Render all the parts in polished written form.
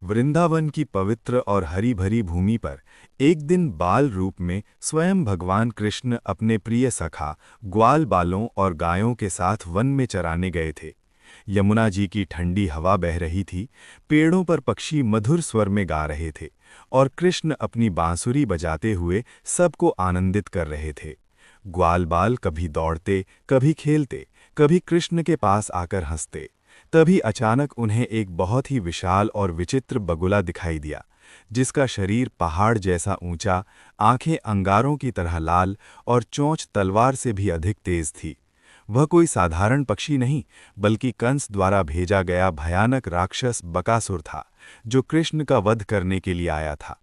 वृंदावन की पवित्र और हरी भरी भूमि पर एक दिन बाल रूप में स्वयं भगवान कृष्ण अपने प्रिय सखा ग्वाल बालों और गायों के साथ वन में चराने गए थे। यमुना जी की ठंडी हवा बह रही थी, पेड़ों पर पक्षी मधुर स्वर में गा रहे थे और कृष्ण अपनी बांसुरी बजाते हुए सबको आनंदित कर रहे थे। ग्वाल बाल कभी दौड़ते, कभी खेलते, कभी कृष्ण के पास आकर हंसते। तभी अचानक उन्हें एक बहुत ही विशाल और विचित्र बगुला दिखाई दिया, जिसका शरीर पहाड़ जैसा ऊंचा, आंखें अंगारों की तरह लाल और चोंच तलवार से भी अधिक तेज थी। वह कोई साधारण पक्षी नहीं, बल्कि कंस द्वारा भेजा गया भयानक राक्षस बकासुर था, जो कृष्ण का वध करने के लिए आया था।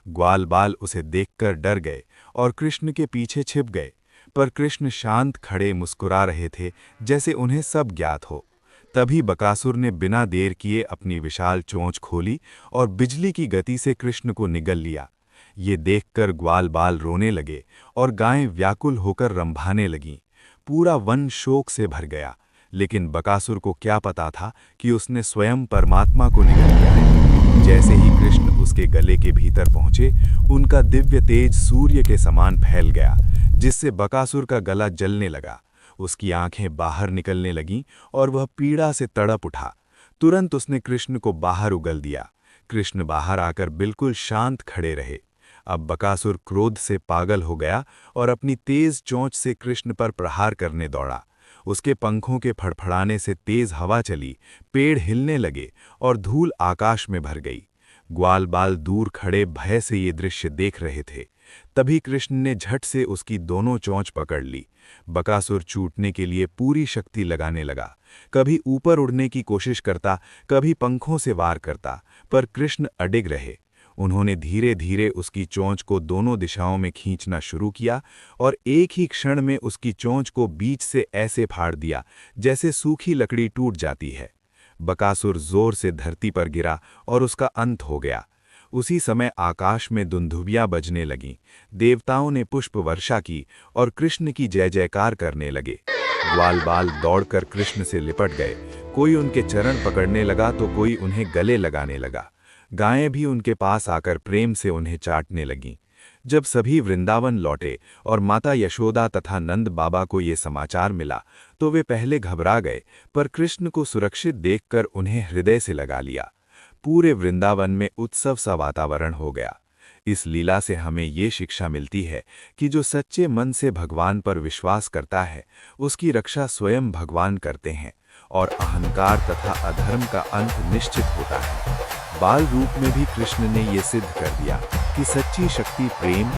ग्वाल बाल उसे देखकर डर गए और कृष्ण के पीछे छिप गए, पर कृष्ण शांत खड़े मुस्कुरा रहे थे, जैसे उन्हें सब ज्ञात हो। तभी बकासुर ने बिना देर किए अपनी विशाल चोंच खोली और बिजली की गति से कृष्ण को निगल लिया। ये देखकर ग्वाल बाल रोने लगे और गायें व्याकुल होकर रंभाने लगीं। पूरा वन शोक से भर गया, लेकिन बकासुर को क्या पता था कि उसने स्वयं परमात्मा को निगल लिया है। जैसे ही कृष्ण उसके गले के भीतर पहुंचे, उनका दिव्य तेज सूर्य के समान फैल गया, जिससे बकासुर का गला जलने लगा। उसकी आंखें बाहर निकलने लगीं और वह पीड़ा से तड़प उठा। तुरंत उसने कृष्ण को बाहर उगल दिया। कृष्ण बाहर आकर बिल्कुल शांत खड़े रहे। अब बकासुर क्रोध से पागल हो गया और अपनी तेज चोंच से कृष्ण पर प्रहार करने दौड़ा। उसके पंखों के फड़फड़ाने से तेज हवा चली, पेड़ हिलने लगे और धूल आकाश में भर गई। ग्वाल बाल दूर खड़े भय से ये दृश्य देख रहे थे। तभी कृष्ण ने झट से उसकी दोनों चोंच पकड़ ली। बकासुर छूटने के लिए पूरी शक्ति लगाने लगा। कभी ऊपर उड़ने की कोशिश करता, कभी पंखों से वार करता, पर कृष्ण अडिग रहे। उन्होंने धीरे धीरे उसकी चोंच को दोनों दिशाओं में खींचना शुरू किया और एक ही क्षण में उसकी चोंच को बीच से ऐसे फाड़ दिया, जैसे सूखी लकड़ी टूट जाती है। बकासुर जोर से धरती पर गिरा और उसका अंत हो गया। उसी समय आकाश में दुंदुभियां बजने लगीं, देवताओं ने पुष्प वर्षा की और कृष्ण की जय जयकार करने लगे। ग्वाल बाल दौड़कर कृष्ण से लिपट गए। कोई उनके चरण पकड़ने लगा तो कोई उन्हें गले लगाने लगा। गायें भी उनके पास आकर प्रेम से उन्हें चाटने लगीं। जब सभी वृंदावन लौटे और माता यशोदा तथा नंद बाबा को ये समाचार मिला, तो वे पहले घबरा गए, पर कृष्ण को सुरक्षित देखकर उन्हें हृदय से लगा लिया। पूरे वृंदावन में उत्सव सा वातावरण हो गया। इस लीला से हमें ये शिक्षा मिलती है कि जो सच्चे मन से भगवान पर विश्वास करता है, उसकी रक्षा स्वयं भगवान करते हैं और अहंकार तथा अधर्म का अंत निश्चित होता है। बाल रूप में भी कृष्ण ने ये सिद्ध कर दिया कि सच्ची शक्ति प्रेम